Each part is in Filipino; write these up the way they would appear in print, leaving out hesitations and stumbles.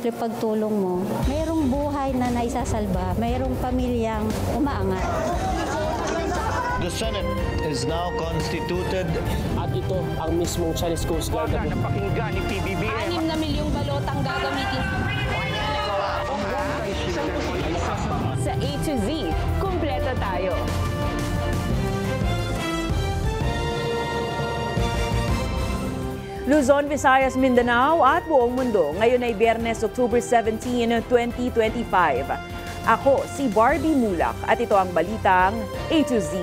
simple pagtulong mo, mayroong buhay na naisasalba, mayroong pamilyang umaangat. The Senate is now constituted. At ito ang mismong Chinese Coast Guard. Napakinggan ni PBBM. 6 na milyong balotang gagamitin. Sa A to Z, kumpleto tayo. Luzon, Visayas, Mindanao at buong mundo. Ngayon ay Biyernes, October 17, 2025. Ako si Barbie Mulak at ito ang balitang A to Z.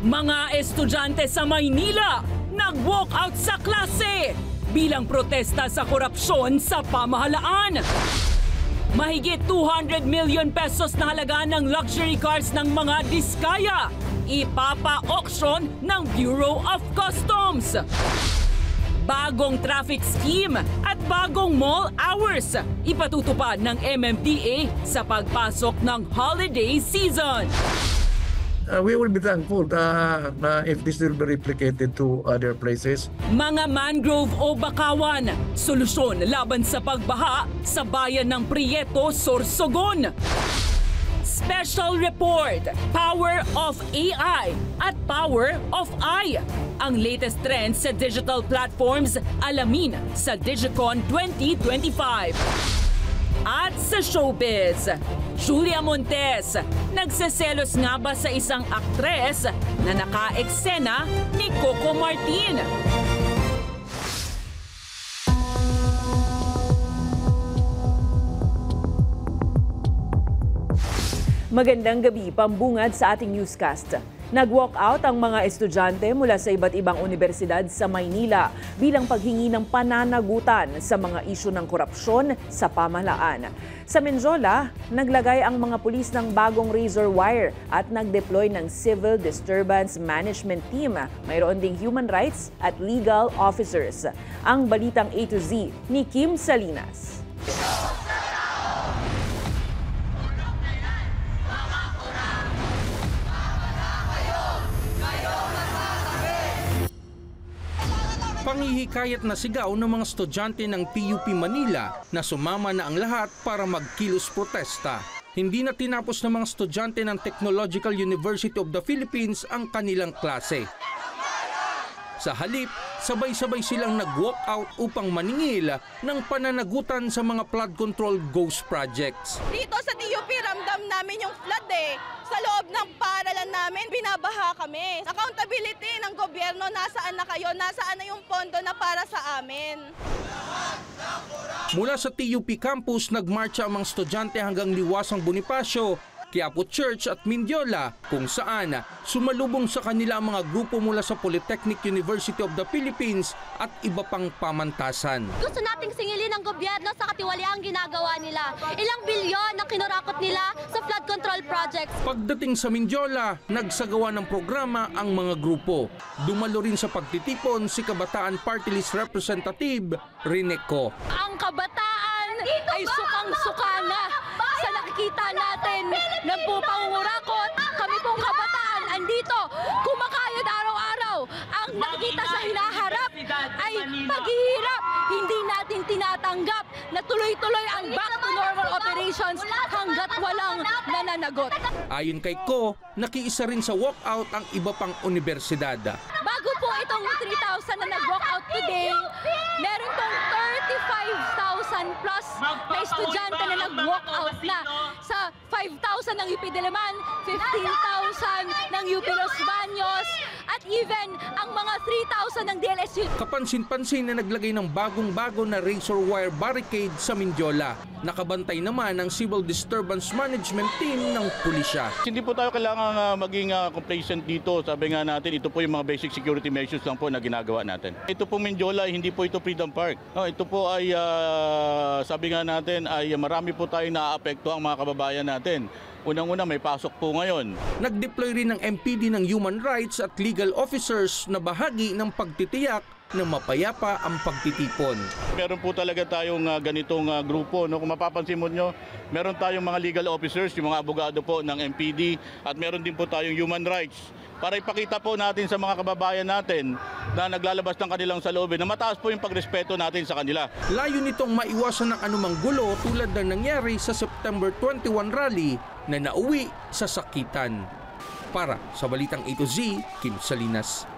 Mga estudyante sa Maynila nag-walk out sa klase bilang protesta sa korupsyon sa pamahalaan. Mahigit 200 million pesos na halaga ng luxury cars ng mga diskaya ipapa-auction ng Bureau of Customs. Bagong traffic scheme at bagong mall hours ipatutupad ng MMDA sa pagpasok ng holiday season. We will be thankful if this will be replicated to other places. Mga mangrove o bakawan, solusyon laban sa pagbaha sa bayan ng Prieto, Sorsogon. Special report, Power of AI at Power of I. Ang latest trends sa digital platforms, alamin sa Digicon 2025. At sa showbiz, Julia Montes, nagseselos nga ba sa isang aktres na naka-eksena ni Coco Martin? Magandang gabi, pambungad sa ating newscast. Nag-walk out ang mga estudyante mula sa iba't ibang universidad sa Maynila bilang paghingi ng pananagutan sa mga isyu ng korupsyon sa pamahalaan. Sa Menjola, naglagay ang mga pulis ng bagong razor wire at nag-deploy ng Civil Disturbance Management Team. Mayroon ding human rights at legal officers. Ang balitang A to Z ni Kim Salinas. Panghihikayat na sigaw ng mga estudyante ng PUP Manila na sumama na ang lahat para magkilos protesta. Hindi na tinapos ng mga estudyante ng Technological University of the Philippines ang kanilang klase. Sa halip, sabay-sabay silang nag-walk out upang maningil ng pananagutan sa mga flood control ghost projects. Dito sa TUP, ramdam namin yung flood eh. Sa loob ng paaralan namin, binabaha kami. Accountability ng gobyerno, nasaan na kayo? Nasaan na yung pondo na para sa amin? Mula sa TUP campus, nagmarcha ang mga estudyante hanggang Liwasang Bonifacio, Quiapo Church at Mindiola, kung saan sumalubong sa kanila ang mga grupo mula sa Polytechnic University of the Philippines at iba pang pamantasan. Gusto nating singilin ng gobyerno sa katiwaliang ginagawa nila. Ilang bilyon ang kinurakot nila sa flood control projects. Pagdating sa Mindiola, nagsagawa ng programa ang mga grupo. Dumalo rin sa pagtitipon si Kabataan Party List Representative Rineco. Ang kabataan ay sukang-suka na sa nakikita natin ng pangungurakot. Kami pong kabataan andito, kumakayod araw-araw. Ang nakikita sa hinaharap ay paghihirap. Hindi natin tinatanggap na tuloy-tuloy ang back to normal operations hanggat walang nananagot. Ayon kay Ko, nakiisa rin sa walkout ang iba pang universidad. Bago po itong 3,000 na nag-walkout today, meron pong 35,000 plus na estudyante na nag-walkout na. Sa 5,000 ng UP Diliman, 15,000 ng UP Los Baños, at even ang mga 3,000 ng DLSU. Kapansin-pansin na naglagay ng bagong-bago na razor wire barricade sa Mindiola. Nakabantay naman ang Civil Disturbance Management Team ng pulisya. Hindi po tayo kailangan maging complacent dito. Sabi nga natin, ito po yung mga basic security measures lang po na ginagawa natin. Ito po Mindiola, hindi po ito Freedom Park. No, ito po ay, sabi nga natin, ay marami po tayong naaapekto ang mga kababayan natin. Unang-una may pasok po ngayon. Nag-deploy rin ng MPD ng human rights at legal officers na bahagi ng pagtitiyak na mapayapa ang pagtitipon. Meron po talaga tayong ganitong grupo. No? Kung mapapansin mo nyo, meron tayong mga legal officers, yung mga abogado po ng MPD, at meron din po tayong human rights. Para ipakita po natin sa mga kababayan natin na naglalabas ng kanilang saloobin na mataas po yung pagrespeto natin sa kanila. Layo nitong maiwasan ng anumang gulo tulad ng nangyari sa September 21 rally na nauwi sa sakitan. Para sa Balitang A to Z, Kim Salinas.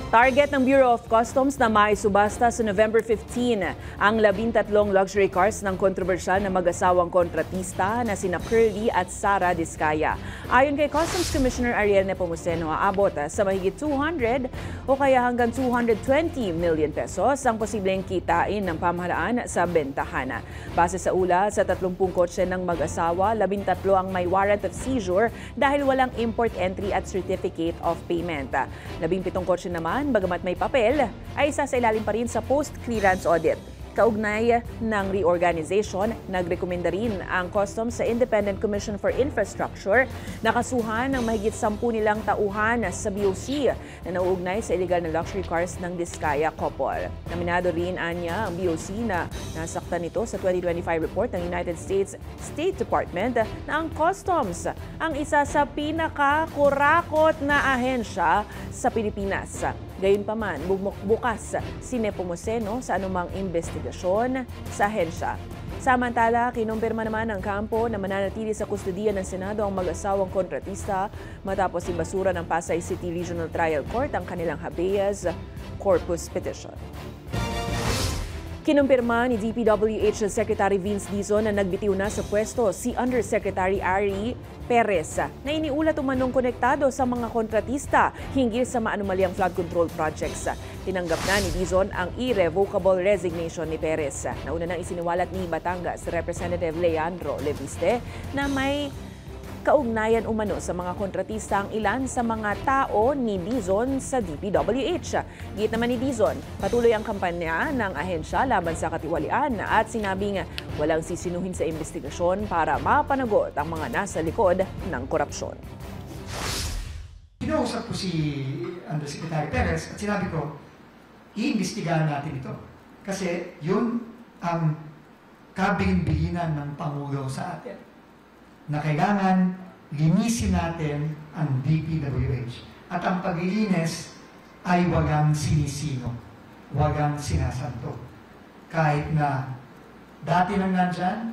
Target ng Bureau of Customs na maisubasta sa November 15 ang 13 luxury cars ng kontrobersyal na mag-asawang kontratista na sina Curly at Sara Diskaya. Ayon kay Customs Commissioner Ariel Nepomuceno, aabot sa mahigit 200 o kaya hanggang 220 million pesos ang posibleng kitain ng pamahalaan sa bentahan. Base sa ulat, sa 30 kotse ng mag-asawa, 13 ang may warrant of seizure dahil walang import entry at certificate of payment. 17 kotse naman, bagamat may papel, ay isa sa ilalim pa rin sa post-clearance audit. Kaugnay ng reorganization, nagrekomenda rin ang Customs sa Independent Commission for Infrastructure na kasuhan ng mahigit 10 nilang tauhan sa BOC na nauugnay sa illegal na luxury cars ng Diskaya couple. Naminado rin anya ang BOC na nasaktan nito sa 2025 report ng United States State Department na ang Customs ang isa sa pinakakurakot na ahensya sa Pilipinas. Gayunpaman, bukas si Nepomuceno sa anumang investigasyon sa ahensya. Samantala, kinumpirma naman ng kampo na mananatili sa kustodiya ng Senado ang mag-asawang kontratista matapos ibasura ng Pasay City Regional Trial Court ang kanilang habeas corpus petition. Kinumpirma ni DPWH Secretary Vince Dizon na nagbitiw na sa pwesto si Undersecretary Ari Perez na iniulat umanong konektado sa mga kontratista hinggil sa maanumalyang flood control projects. Tinanggap na ni Dizon ang irrevocable resignation ni Perez. Nauna nang isiniwalat ni Batangas Representative Leandro Leviste na may kaugnayan umano sa mga kontratista ang ilan sa mga tao ni Dizon sa DPWH. Git naman ni Dizon, patuloy ang kampanya ng ahensya laban sa katiwalian at sinabing walang sisinuhin sa investigasyon para mapanagot ang mga nasa likod ng korupsyon. Kinausap ko si Undersecretary Perez at sinabi ko, iimbestigahan natin ito. Kasi yun ang kabigin-biginan ng Pangulo sa atin, na kailangan linisin natin ang DPWH. At ang paglilinis ay wagang sinisino, wagang sinasanto. Kahit na dati nang nandyan,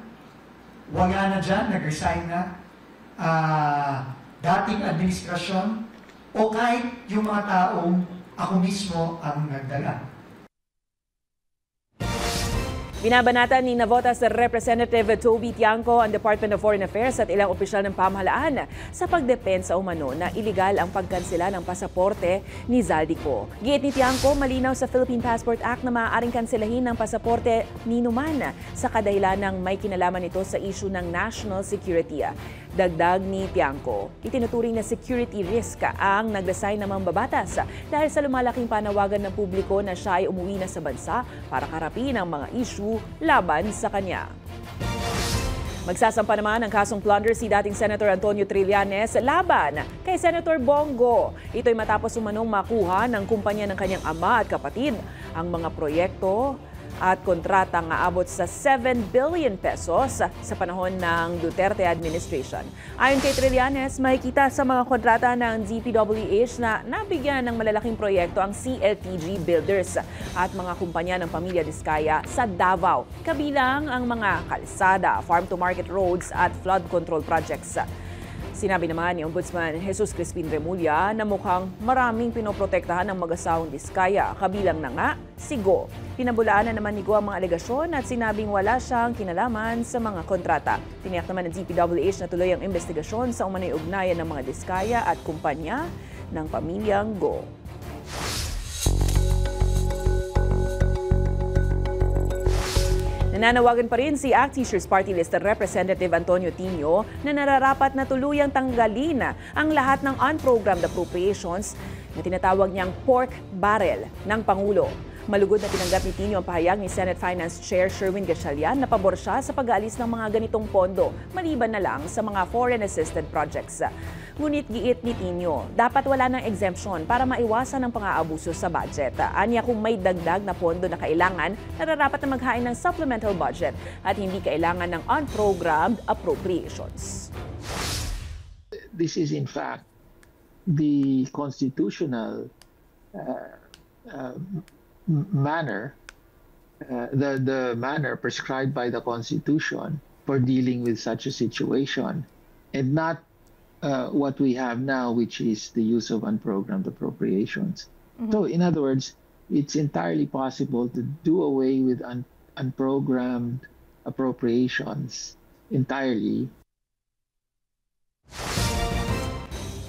wala na dyan, nag-resign na, dating administrasyon, o kahit yung mga taong ako mismo ang nagdala. Binabanatan ni Navotas Representative Toby Tiangco ang Department of Foreign Affairs at ilang opisyal ng pamahalaan sa pagdepensa umano na iligal ang pagkansela ng pasaporte ni Zaldico. Giit ni Tiangco, malinaw sa Philippine Passport Act na maaaring kanselahin ng pasaporte ni numan sa kadahilanang may kinalaman ito sa issue ng national security. Dagdag ni Tiangco, itinuturing na security risk ang nag-resign na mambabatas dahil sa lumalaking panawagan ng publiko na siya ay umuwi na sa bansa para karapin ang mga issue laban sa kanya. Magsasampa naman ang kasong plunder si dating Senator Antonio Trillanes laban kay Senator Bongo. Ito'y matapos umanong makuha ng kumpanya ng kanyang ama at kapatid ang mga proyekto at kontratang aabot sa 7 billion pesos sa panahon ng Duterte administration. Ayon kay Trillanes, makikita sa mga kontrata ng DPWH na nabigyan ng malalaking proyekto ang CLTG Builders at mga kumpanya ng pamilya Diskaya sa Davao, kabilang ang mga kalsada, farm-to-market roads at flood control projects. Sinabi naman ni Ombudsman Jesus Crispin Remulla na mukhang maraming pinoprotektahan ng mag-asawang Diskaya, kabilang na nga si Go. Pinabulaan na naman ni Go ang mga alegasyon at sinabing wala siyang kinalaman sa mga kontrata. Tiniyak naman ng DPWH na tuloy ang investigasyon sa umano'y ugnayan ng mga Diskaya at kumpanya ng pamilyang Go. Nananawagan pa rin si ACT Teachers Party List Representative Antonio Tino na nararapat na tuluyang tanggalin ang lahat ng unprogrammed appropriations na tinatawag niyang pork barrel ng Pangulo. Malugod na tinanggap ni Tino ang pahayag ni Senate Finance Chair Sherwin Gatchalian na pabor siya sa pag-aalis ng mga ganitong pondo, maliban na lang sa mga foreign-assisted projects. Ngunit giit ni Tino, dapat wala ng exemption para maiwasan ang pang-aabuso sa budget. Anya kung may dagdag na pondo na kailangan, nararapat na maghain ng supplemental budget at hindi kailangan ng unprogrammed appropriations. This is in fact the constitutional manner, the manner prescribed by the Constitution for dealing with such a situation, and not what we have now, which is the use of unprogrammed appropriations. So, in other words, it's entirely possible to do away with unprogrammed appropriations entirely.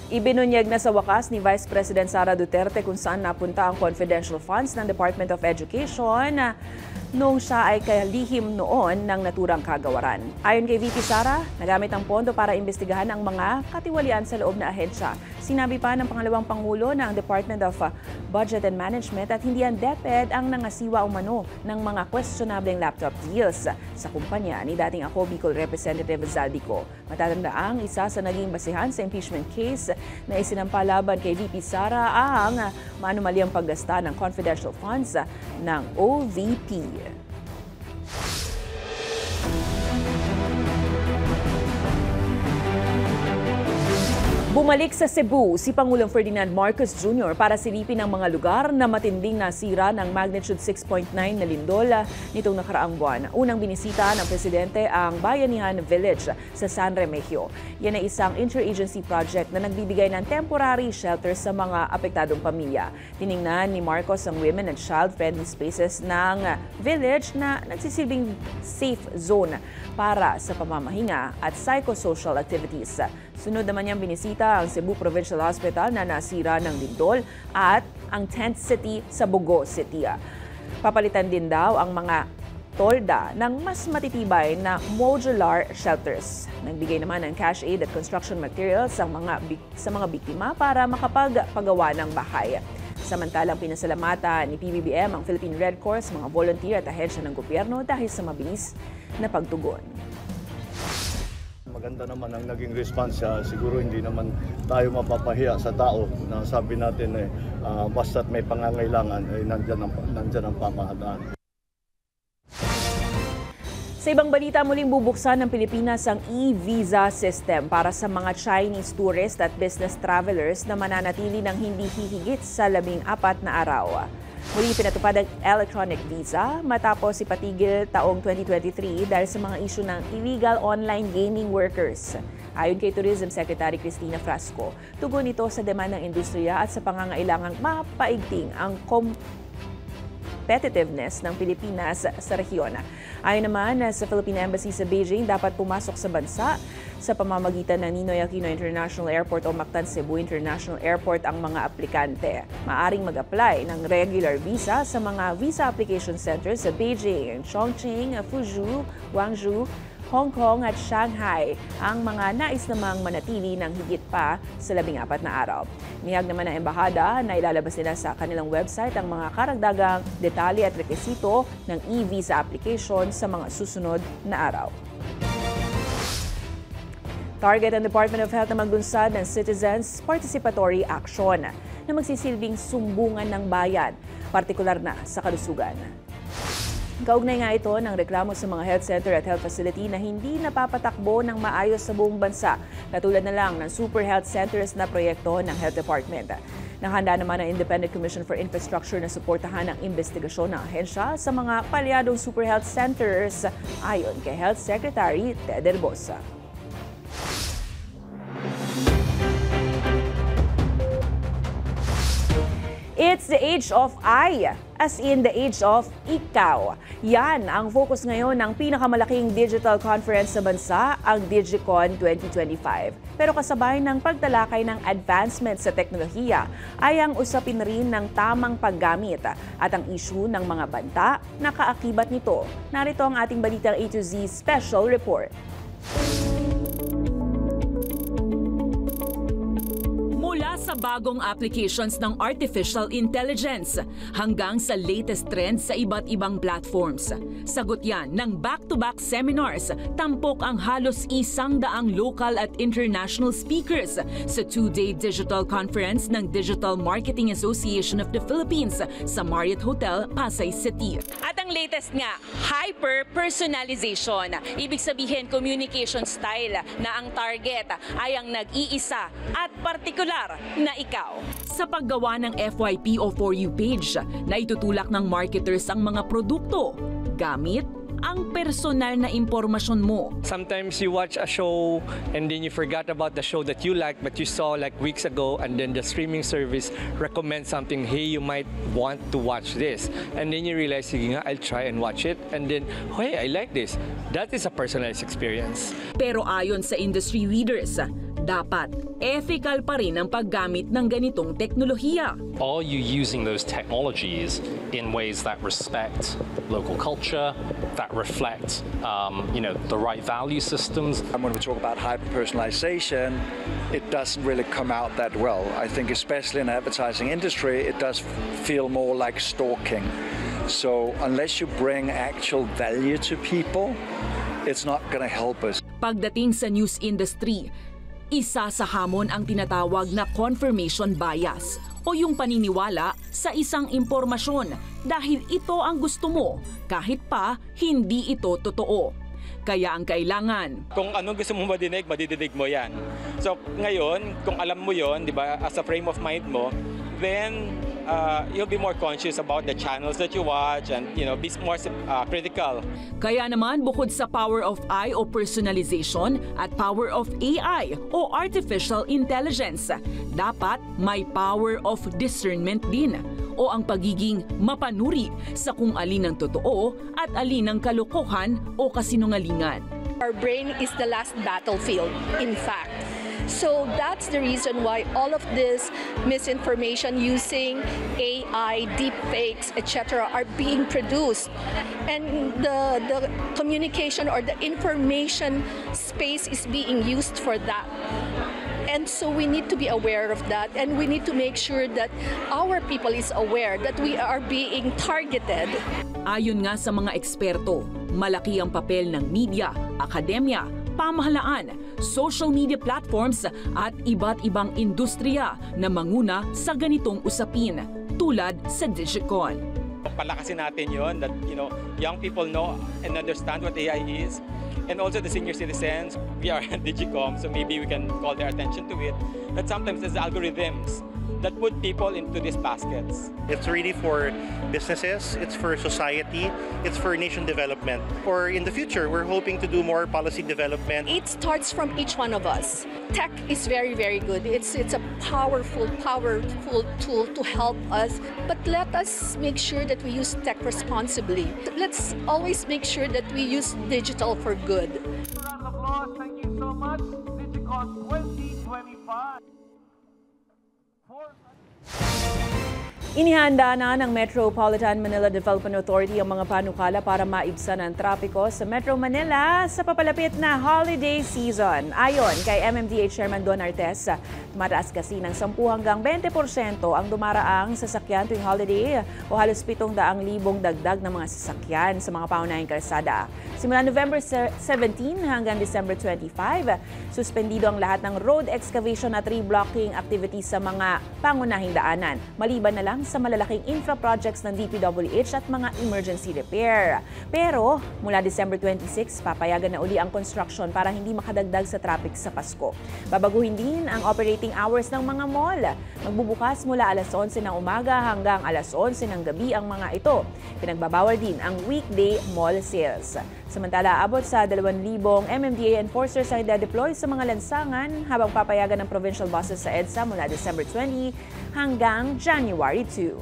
Ibinunyag na sa wakas ni Vice President Sara Duterte kung saan napunta ang confidential funds ng Department of Education noong siya ay kalihim noon ng naturang kagawaran. Ayon kay VP Sara, nagamit ang pondo para imbestigahan ang mga katiwalian sa loob na ahensya. Sinabi pa ng pangalawang Pangulo na ang Department of Budget and Management at hindi ang DepEd ang nangasiwa umano ng mga questionableng laptop deals sa kumpanya ni dating ako Bicol Representative Zaldico. Matatandaang isa sa naging basihan sa impeachment case na isinampa laban kay VP Sara ang maanumalyang paggasta ng confidential funds ng OVP. Bumalik sa Cebu si Pangulong Ferdinand Marcos Jr. para silipin ang mga lugar na matinding nasira ng magnitude 6.9 na lindol nitong nakaraang buwan. Unang binisita ng Presidente ang Bayanihan Village sa San Remigio. Yan ay isang interagency project na nagbibigay ng temporary shelter sa mga apektadong pamilya. Tiningnan ni Marcos ang women and child-friendly spaces ng village na nagsisilbing safe zone para sa pamamahinga at psychosocial activities. Sunod naman niyang binisita ang Cebu Provincial Hospital na nasira ng lindol at ang tent city sa Bogo City. Papalitan din daw ang mga tolda ng mas matitibay na modular shelters. Nagbigay naman ng cash aid at construction materials sa mga biktima para makapagpagawa ng bahay. Samantalang pinasalamatan ni PBBM ang Philippine Red Cross, mga volunteer at ahensya ng gobyerno dahil sa mabilis na pagtugon. Maganda naman ang naging response. Siguro hindi naman tayo mapapahiya sa tao na sabi natin basta't may pangangailangan ay nandyan ang pamahalaan. Sa ibang balita, muling bubuksan ng Pilipinas ang e-visa system para sa mga Chinese tourist at business travelers na mananatili ng hindi hihigit sa 14 na araw. Muli pinatupad ang electronic visa matapos ipatigil taong 2023 dahil sa mga isyu ng illegal online gaming workers. Ayon kay Tourism Secretary Cristina Frasco, tugon ito sa demand ng industriya at sa pangangailangang mapaigting ang competitiveness ng Pilipinas sa rehiyon. Ayon naman sa Philippine Embassy sa Beijing, dapat pumasok sa bansa sa pamamagitan ng Ninoy Aquino International Airport o Mactan Cebu International Airport ang mga aplikante. Maaring mag-apply ng regular visa sa mga visa application centers sa Beijing, Chongqing, Fuzhou, Guangzhou, Hong Kong at Shanghai ang mga nais namang manatili ng higit pa sa 14 na araw. Nihag naman ng embahada na ilalabas nila sa kanilang website ang mga karagdagang detalye at rekisito ng e-visa application sa mga susunod na araw. Target ang Department of Health na maglunsad ng Citizens Participatory Action na magsisilbing sumbungan ng bayan, partikular na sa kalusugan. Kaugnay nga ito ng reklamo sa mga health center at health facility na hindi napapatakbo ng maayos sa buong bansa, katulad na lang ng super health centers na proyekto ng Health Department. Nakahanda naman ang Independent Commission for Infrastructure na suportahan ang investigasyon ng ahensya sa mga palyadong super health centers, ayon kay Health Secretary Ted Herbosa. It's the age of I, as in the age of ikaw. Yan ang focus ngayon ng pinakamalaking digital conference sa bansa, ang DigiCon 2025. Pero kasabay ng pagtalakay ng advancement sa teknolohiya ay ang usapin rin ng tamang paggamit at ang issue ng mga banta na kaakibat nito. Narito ang ating balitang A to Z Special Report. Mula sa sa bagong applications ng artificial intelligence hanggang sa latest trends sa iba't ibang platforms. Sagot yan ng back-to-back seminars, tampok ang halos 100 local at international speakers sa 2-day digital conference ng Digital Marketing Association of the Philippines sa Marriott Hotel, Pasay City. At ang latest nga, hyper-personalization. Ibig sabihin, communication style na ang target ay ang nag-iisa at partikular na ikaw. Sa paggawa ng FYP o For You page, na itutulak ng marketers ang mga produkto gamit ang personal na impormasyon mo. Sometimes you watch a show and then you forgot about the show that you like but you saw like weeks ago, and then the streaming service recommends something, hey, you might want to watch this. And then you realize, sige nga, I'll try and watch it. And then, hey, I like this. That is a personalized experience. Pero ayon sa industry leaders, dapat ethical pa rin ang paggamit ng ganitong teknolohiya. Are you using those technologies in ways that respect local culture, that reflect the right value systems? And when we talk about hyper-personalization, it doesn't really come out that well. I think especially in the advertising industry, it does feel more like stalking. So unless you bring actual value to people, it's not going to help us. Pagdating sa news industry, isa sa hamon ang tinatawag na confirmation bias o yung paniniwala sa isang impormasyon dahil ito ang gusto mo kahit pa hindi ito totoo. Kaya ang kailangan, kung anong gusto mo madidinig mo yan. So ngayon, kung alam mo yon, di ba, as a frame of mind mo, then you'll be more conscious about the channels that you watch and be more critical. Kaya naman bukod sa power of I o personalization at power of AI o artificial intelligence, dapat may power of discernment din o ang pagiging mapanuri sa kung alin ang totoo at alin ang kalokohan o kasinungalingan. Our brain is the last battlefield, in fact. So that's the reason why all of this misinformation using AI, deepfakes, etc. are being produced. And the communication or the information space is being used for that. And so we need to be aware of that, and we need to make sure that our people is aware that we are being targeted. Ayon nga sa mga eksperto, malaki ang papel ng media, akademya, pamahalaan, social media platforms at iba't ibang industriya na manguna sa ganitong usapin tulad sa Digicon. Palakasin natin yon that young people know and understand what AI is. And also the senior citizens, we are at Digicom, so maybe we can call their attention to it, that sometimes there's algorithms that put people into these baskets. It's really for businesses, it's for society, it's for nation development. Or in the future, we're hoping to do more policy development. It starts from each one of us. Tech is very, very good. It's a powerful tool to help us. But let us make sure that we use tech responsibly. Let's always make sure that we use digital for good. Round of applause. Thank you so much. Digicon 2025. Inihanda na ng Metropolitan Manila Development Authority ang mga panukala para maibsan ang trapiko sa Metro Manila sa papalapit na holiday season. Ayon kay MMDA Chairman Don Artes, tumataas kasi ng 10 hanggang 20% ang dumaraang sasakyan tuwing holiday o halos 700,000 dagdag ng mga sasakyan sa mga paunahing kalsada. Simula November 17 hanggang December 25, suspendido ang lahat ng road excavation at reblocking activities sa mga pangunahing daanan. Maliban na lang sa malalaking infra projects ng DPWH at mga emergency repair. Pero mula December 26, papayagan na uli ang construction para hindi makadagdag sa traffic sa Pasko. Babaguhin din ang operating hours ng mga mall. Magbubukas mula alas 11 ng umaga hanggang alas 11 ng gabi ang mga ito. Pinagbabawal din ang weekday mall sales. Samantala, abot sa 2,000 MMDA enforcers ang i-deploy sa mga lansangan habang papayagan ng provincial buses sa EDSA mula December 20 hanggang January 2.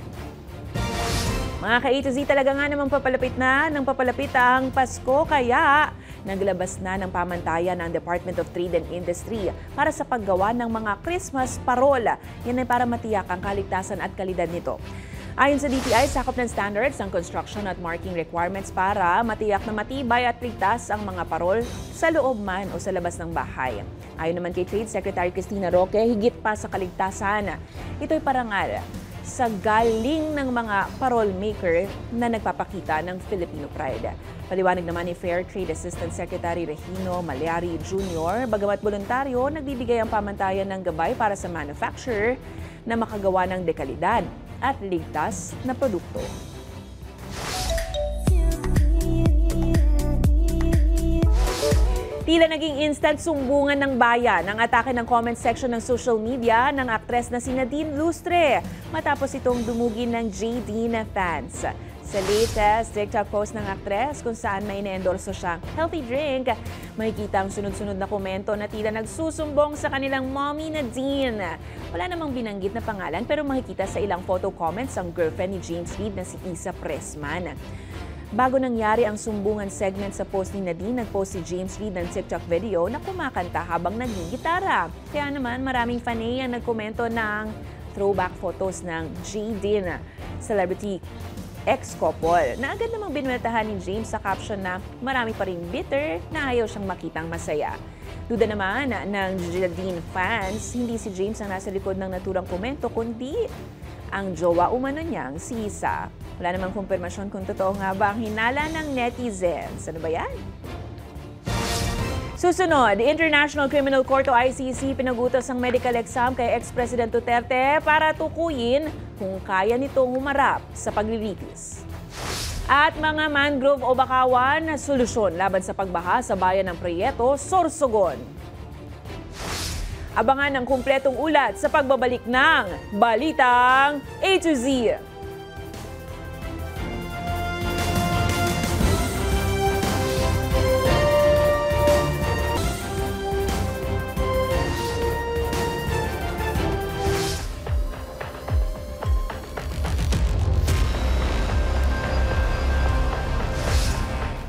Mga ka-A to Z, talaga nga naman papalapit ang Pasko, kaya naglabas na ng pamantayan ng Department of Trade and Industry para sa paggawa ng mga Christmas parol. Yan ay para matiyak ang kaligtasan at kalidad nito. Ayon sa DTI, sakop ng standards ang construction at marking requirements para matiyak na matibay at ligtas ang mga parol sa loob man o sa labas ng bahay. Ayon naman kay Trade Secretary Cristina Roque, higit pa sa kaligtasan, ito'y parangal sa galing ng mga parole maker na nagpapakita ng Filipino pride. Paliwanag naman ni Fair Trade Assistant Secretary Regino Maleari Jr., bagamat voluntaryo, nagbibigay ang pamantayan ng gabay para sa manufacturer na makagawa ng dekalidad at ligtas na produkto. Tila naging instant sumbungan ng bayan ang atake ng comment section ng social media ng aktres na si Nadine Lustre matapos itong dumugin ng JD na fans. Sa latest TikTok post ng aktres kung saan may ine-endorso siyang healthy drink, makikita ang sunod-sunod na komento na tila nagsusumbong sa kanilang mommy Nadine. Wala namang binanggit na pangalan pero makikita sa ilang photo comments ang girlfriend ni James Reid na si Isa Pressman. Bago nangyari ang sumbungan segment sa post ni Nadine, nag-post si James Reid ng TikTok video na kumakanta habang nagigitara. Kaya naman maraming fanay ang nagkomento ng throwback photos ng JD, celebrity ex-couple, na agad namang binweltahan ni James sa caption na marami pa rin bitter na ayaw siyang makitang masaya. Duda naman ng Jadine fans, hindi si James ang nasa likod ng naturang komento, kundi ang jowa umano niyang si Isa. Wala namang kumpirmasyon kung totoo nga ba ang hinala ng netizens. Ano ba yan? Susunod, International Criminal Court o ICC pinagutos ang medical exam kay ex-President Duterte para tukuyin kung kaya nitong humarap sa paglilitis. At mga mangrove o bakawan, solusyon laban sa pagbaha sa bayan ng Prieto, Sorsogon. Abangan ang kumpletong ulat sa pagbabalik ng Balitang A to Z.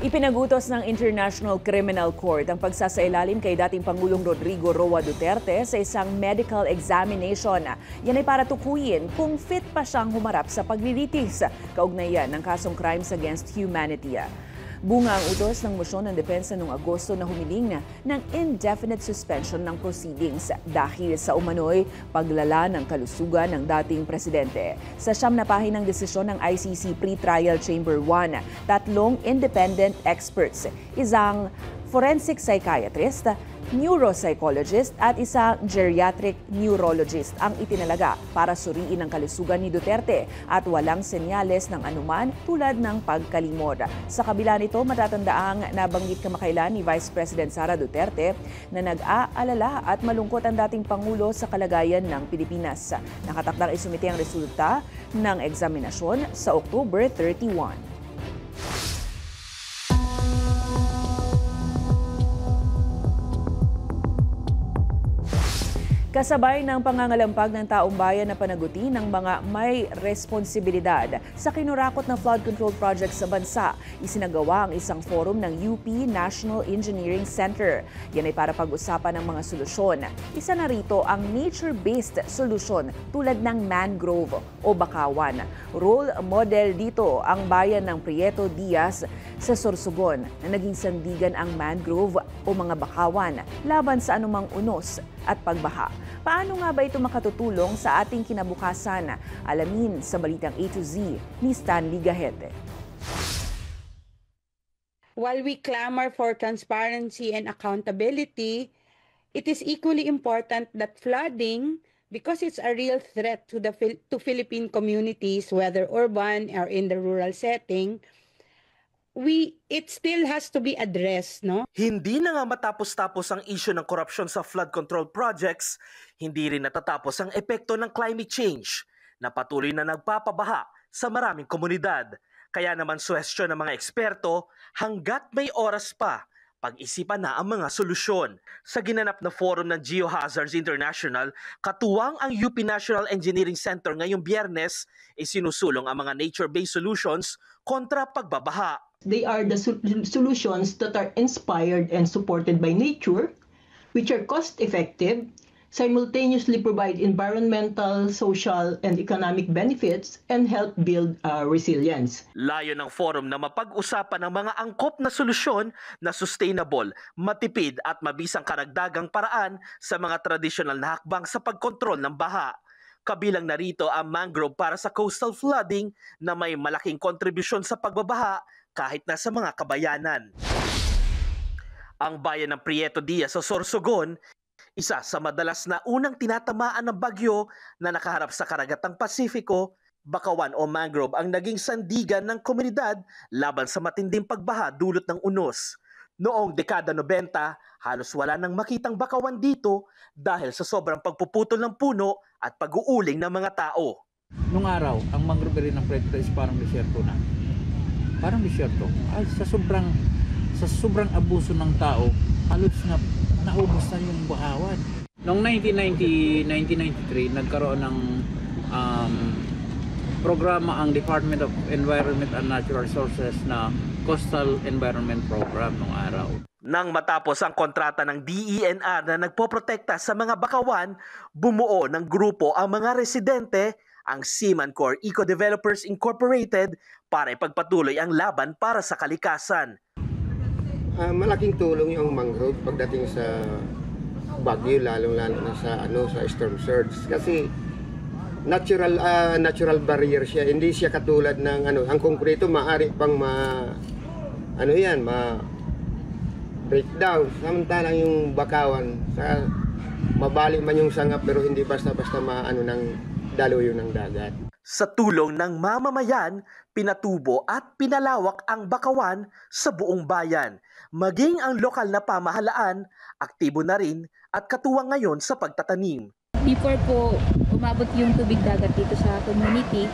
Ipinagutos ng International Criminal Court ang pagsasailalim kay dating Pangulong Rodrigo Roa Duterte sa isang medical examination. Yan ay para tukuyin kung fit pa siyang humarap sa paglilitis kaugnayan ng kasong crimes against humanity. Bunga ang utos ng mosyon ng depensa noong Agosto na humiling ng indefinite suspension ng proceedings dahil sa umano'y paglala ng kalusugan ng dating presidente. Sa 9 na pahinang desisyon ng ICC Pre-Trial Chamber 1, 3 independent experts, isang forensic psychiatrist, neuropsychologist at isang geriatric neurologist ang itinalaga para suriin ang kalusugan ni Duterte at walang senyales ng anuman tulad ng pagkalimot. Sa kabila nito, matatandaang nabanggit kamakailan ni Vice President Sara Duterte na nag-aalala at malungkot ang dating Pangulo sa kalagayan ng Pilipinas. Nakatakdang isumite ang resulta ng eksaminasyon sa October 31. Kasabay ng pangangalampag ng taong bayan na panagutin ng mga may responsibilidad sa kinurakot na flood control project sa bansa, isinagawa ang isang forum ng UP National Engineering Center. Yan ay para pag-usapan ng mga solusyon. Isa na rito ang nature-based solusyon tulad ng mangrove o bakawan. Role model dito ang bayan ng Prieto Diaz sa Sorsogon na naging sandigan ang mangrove o mga bakawan laban sa anumang unos at pagbaha. Paano nga ba ito makatutulong sa ating kinabukasan? Alamin sa Balitang A to Z ni Stanley Gahete. While we clamor for transparency and accountability, it is equally important that flooding, because it's a real threat to Philippine communities, whether urban or in the rural setting, it still has to be addressed, no? Hindi na nga matapos-tapos ang issue ng korupsyon sa flood control projects, hindi rin natatapos ang epekto ng climate change na patuloy na nagpapabaha sa maraming komunidad. Kaya naman suhestyon ng mga eksperto, hanggat may oras pa, pag-isipan na ang mga solusyon. Sa ginanap na forum ng Geohazards International, katuwang ang UP National Engineering Center ngayong Biyernes, isinusulong ang mga nature-based solutions kontra pagbabaha. They are the solutions that are inspired and supported by nature, which are cost-effective, simultaneously provide environmental, social, and economic benefits, and help build resilience. Layo ng forum na mapag-usapan ng mga angkop na solusyon na sustainable, matipid at mabisang karagdagang paraan sa mga tradisyonal na hakbang sa pagkontrol ng baha. Kabilang narito ang mangrove para sa coastal flooding na may malaking kontribusyon sa pagbabaha kahit na sa mga kabayanan. Ang bayan ng Prieto Diaz sa Sorsogon, isa sa madalas na unang tinatamaan ng bagyo na nakaharap sa karagatang Pasifiko, bakawan o mangrove ang naging sandigan ng komunidad laban sa matinding pagbaha dulot ng unos. Noong dekada 90, halos wala nang makitang bakawan dito dahil sa sobrang pagpuputol ng puno at pag-uuling ng mga tao. Nung araw, ang mangrove rin ng Prieto is parang disyerto na. Parang disyerto. Ay, sa sobrang abuso ng tao, halos na naubos na yung buhawan. Noong 1993, nagkaroon ng programa ang Department of Environment and Natural Resources na Coastal Environment Program noong araw. Nang matapos ang kontrata ng DENR na nagpoprotekta sa mga bakawan, bumuo ng grupo ang mga residente, ang Seamancore Eco Developers Incorporated, para ipagpatuloy ang laban para sa kalikasan. Malaking tulong yung mangrove pagdating sa bagyo, lalong-lalo na sa storm surge, kasi natural barrier siya. Hindi siya katulad ng ang konkreto maaari pang breakdown. Samantalang yung bakawan, mabali man yung sangap pero hindi basta-basta ng daluyo ng dagat. Sa tulong ng mamamayan, pinatubo at pinalawak ang bakawan sa buong bayan. Maging ang lokal na pamahalaan, aktibo na rin at katuwang ngayon sa pagtatanim. Before po umabot yung tubig dagat dito sa community,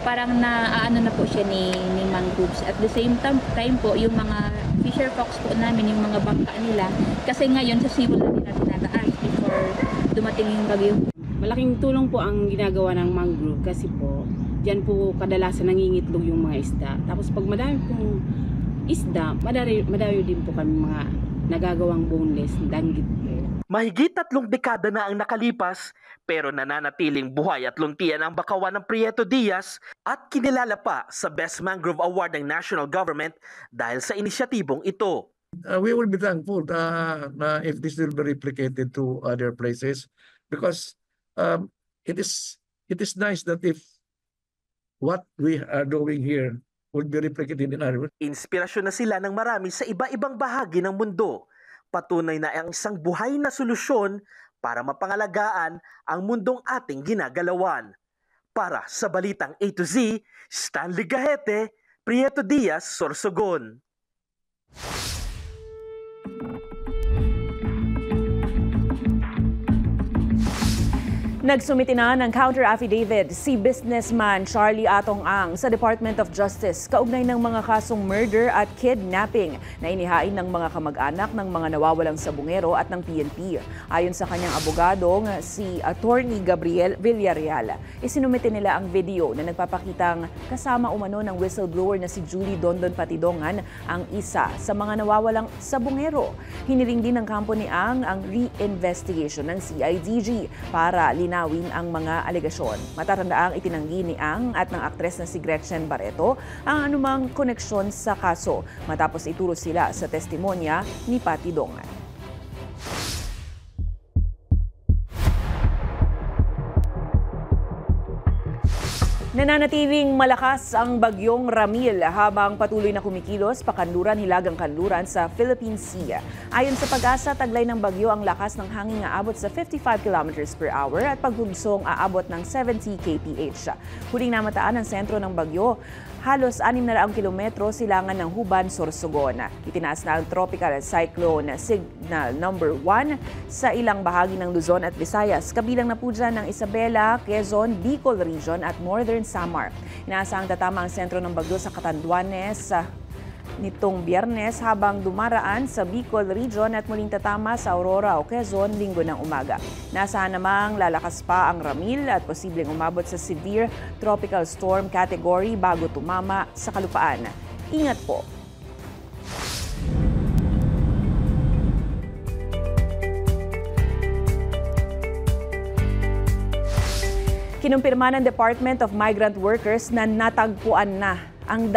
parang naaano na po siya ni mangroves. At the same time po, yung mga fisher folks po namin, yung mga bangka nila, kasi ngayon sa seawall na nila tinataas before dumating yung bagyo. Malaking tulong po ang ginagawa ng mangrove kasi po, diyan po kadalasan nangingitlog yung mga isda. Tapos pag madami pong isda, madami din po kami mga nagagawang boneless, danggit po. Mahigit 3 dekada na ang nakalipas, pero nananatiling buhay at luntian ang bakawan ng Prieto Diaz at kinilala pa sa Best Mangrove Award ng National Government dahil sa inisyatibong ito. We will be thankful na if this will be replicated to other places, because it is nice that if what we are doing here will be replicated in other. Inspirasyon na sila ng marami sa iba-ibang bahagi ng mundo. Patunay na ang isang buhay na solusyon para mapangalagaan ang mundong ating ginagalawan. Para sa Balitang A to Z, Stanley Gahete, Prieto Diaz, Sorsogon. Nagsumiti na ng counter-affidavit si businessman Charlie Atong Ang sa Department of Justice kaugnay ng mga kasong murder at kidnapping na inihain ng mga kamag-anak ng mga nawawalang sabungero at ng PNP. Ayon sa kanyang abogadong si Attorney Gabriel Villarreal, isinumiti nila ang video na nagpapakitang kasama umano ng whistleblower na si Julie Dondon Patidongan ang isa sa mga nawawalang sabungero. Hiniling din ng kampo ni Ang re-investigation ng CIDG para linawin ang mga alegasyon. Matatandaang itinanggi ni Ang at ng aktres na si Gretchen Barreto ang anumang koneksyon sa kaso matapos ituro sila sa testimonya ni Patidongan. Nananatiling malakas ang bagyong Ramil habang patuloy na kumikilos pakanluran hilagang kanluran sa Philippine Sea. Ayon sa Pag-asa, taglay ng bagyo ang lakas ng hangin aabot sa 55 km/h at pagbugsong aabot ng 70 kph. Huling namataan ang sentro ng bagyo, halos 600 kilometro silangan ng Huban, Sorsogon. Itinaas na ang tropical cyclone signal number 1 sa ilang bahagi ng Luzon at Visayas. Kabilang na po dyan ng Isabela, Quezon, Bicol Region at Northern Samar. Inaasahang tatama ang sentro ng bagyo sa Catanduanes nitong Biyernes habang dumaraan sa Bicol Region at muling tatama sa Aurora o Quezon Linggo ng umaga. Naasahan namang lalakas pa ang Ramil at posibleng umabot sa severe tropical storm category bago tumama sa kalupaan. Ingat po! Kinumpirma ng Department of Migrant Workers na natagpuan na ang 2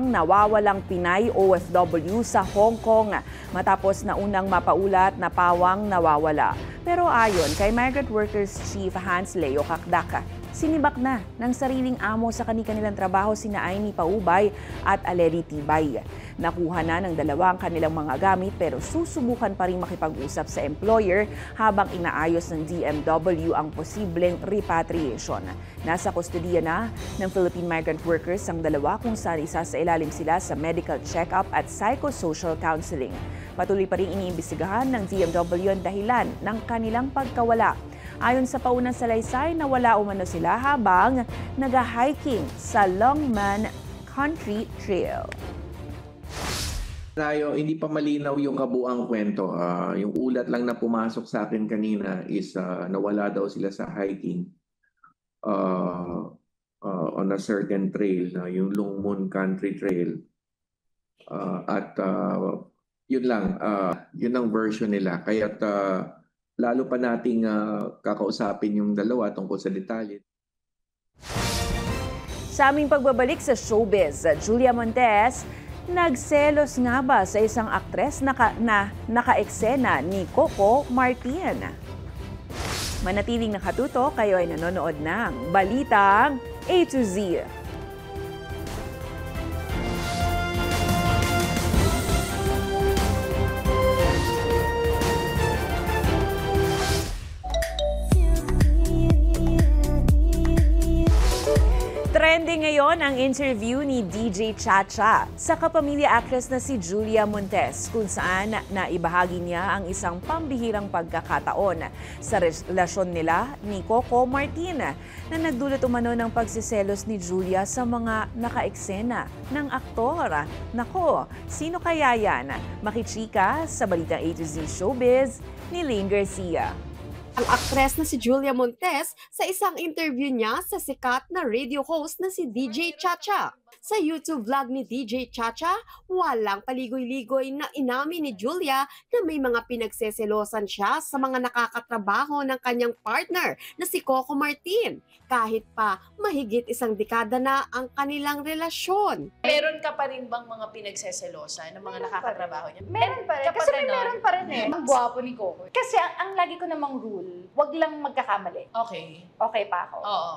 nawawalang Pinay OFW sa Hong Kong matapos na unang mapaulat na pawang nawawala. Pero ayon kay Migrant Workers Chief Hans Leo Kakdaka, sinibak na ng sariling amo sa kanilang trabaho sina Aimee Paubay at Aleri Tibay. Nakuha na ng 2 ang kanilang mga gamit pero susubukan pa rin makipag-usap sa employer habang inaayos ng DMW ang posibleng repatriation. Nasa kustodiya na ng Philippine Migrant Workers ang 2 kung saan isa sa ilalim sila sa medical check-up at psychosocial counseling. Patuloy pa rin iniimbestigahan ng DMW ang dahilan ng kanilang pagkawala. Ayon sa paunang salaysay, nawala umano sila habang nag-hiking sa Longman Country Trail. Hindi pa malinaw yung kabuang kwento. Yung ulat lang na pumasok sa akin kanina is nawala daw sila sa hiking on a certain trail, yung Longman Country Trail. Yun lang, yun ang version nila. Kaya't lalo pa nating kakausapin yung 2 tungkol sa detalye. Sa aming pagbabalik sa showbiz, Julia Montes, nagselos nga ba sa isang aktres na naka-eksena ni Coco Martin? Manatiling nakatuto, kayo ay nanonood ng Balitang A to Z. Trending ngayon ang interview ni DJ Chacha sa kapamilya actress na si Julia Montes kung saan naibahagi niya ang isang pambihirang pagkakataon sa relasyon nila ni Coco Martin na nagdulot umano ng pagsiselos ni Julia sa mga naka-eksena ng aktor. Nako, sino kaya yan? Makichika sa Balitang A to Z Showbiz ni Lane Garcia. Ang aktres na si Julia Montes sa isang interview niya sa sikat na radio host na si DJ Chacha. Sa YouTube vlog ni DJ Chacha, walang paligoy-ligoy na inamin ni Julia na may mga pinagseselosan siya sa mga nakakatrabaho ng kanyang partner na si Coco Martin, kahit pa mahigit 1 dekada na ang kanilang relasyon. Meron ka pa rin bang mga pinagseselosan ng mga nakakatrabaho niya? Meron pa rin. Kasi meron pa rin eh. Ang gwapo ni Coco. Kasi ang lagi ko namang rule, wag lang magkakamali. Okay. Okay pa ako? Oo.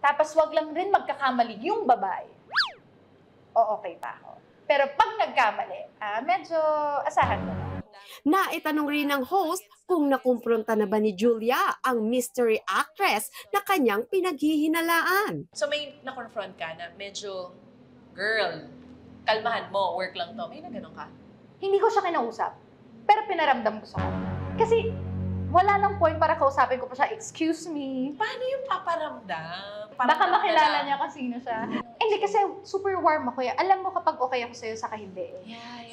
Tapos wag lang rin magkakamali yung babae. Okay pa ako. Pero pag nagkamali, medyo asahan mo na. Naitanong rin ng host kung nakumpronta na ba ni Julia ang mystery actress na kanyang pinaghihinalaan. So may na-confront ka na medyo, girl, kalmahan mo, work lang to. May na ganun ka? Hindi ko siya kinausap. Pero pinaramdam ko sa kanya. Kasi wala nang point para kausapin ko pa siya, excuse me. Paano yung paparamdam? Baka makilala niya kung sino siya. Hindi, kasi super warm ako. Alam mo kapag okay ako sa'yo, saka hindi.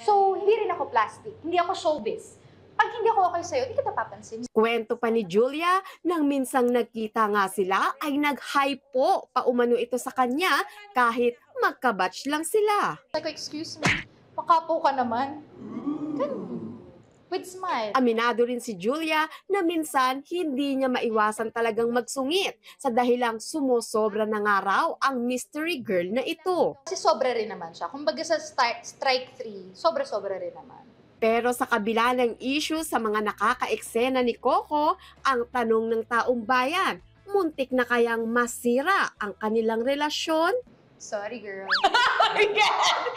So, hindi rin ako plastic. Hindi ako showbiz. Pag hindi ako okay sa'yo, hindi kita papansin. Kwento pa ni Julia, nang minsang nagkita nga sila, ay nag-hi po pa umano ito sa kanya kahit magkabatch lang sila. Like, excuse me, makapo ka naman. With smile. Aminado rin si Julia na minsan hindi niya maiwasan talagang magsungit sa dahilang sumusobra na nga raw ang mystery girl na ito. Kasi sobra rin naman siya. Kumbaga sa strike 3, sobra-sobra rin naman. Pero sa kabila ng issue sa mga nakaka-eksena ni Coco, ang tanong ng taong bayan, muntik na kayang masira ang kanilang relasyon? Sorry, girl.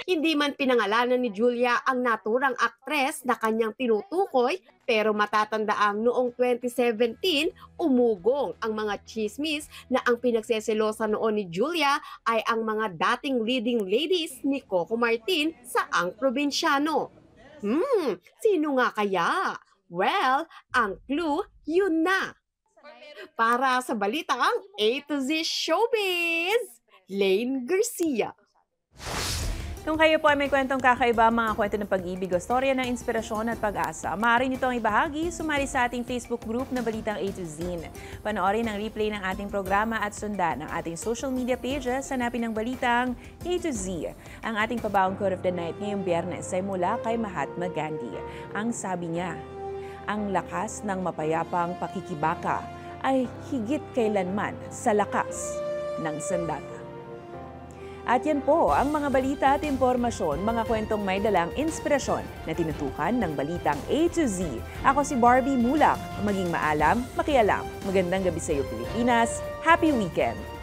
Hindi man pinangalanan ni Julia ang naturang aktres na kanyang tinutukoy, pero matatandaang noong 2017, umugong ang mga chismis na ang pinagseselosa noon ni Julia ay ang mga dating leading ladies ni Coco Martin sa ang probinsyano. Sino nga kaya? Well, ang clue, yun na. Para sa Balitang A to Z Showbiz, Lane Garcia. Kung kayo po ay may kwentong kakaiba, mga kwento ng pag-ibig o storya ng inspirasyon at pag-asa, maaari nyo itong ibahagi, sumali sa ating Facebook group na Balitang A to Z. Panoorin ang replay ng ating programa at sundan ang ating social media pages, hanapin ng Balitang A to Z. Ang ating pabawang quote of the night ngayong Biyernes ay mula kay Mahatma Gandhi. Ang sabi niya, ang lakas ng mapayapang pakikibaka ay higit kailanman sa lakas ng sandata. At yan po ang mga balita at impormasyon, mga kwentong may dalang inspirasyon na tinutukan ng balitang A to Z. Ako si Barbie Mulak. Maging maalam, makialam. Magandang gabi sa iyo, Pilipinas. Happy weekend!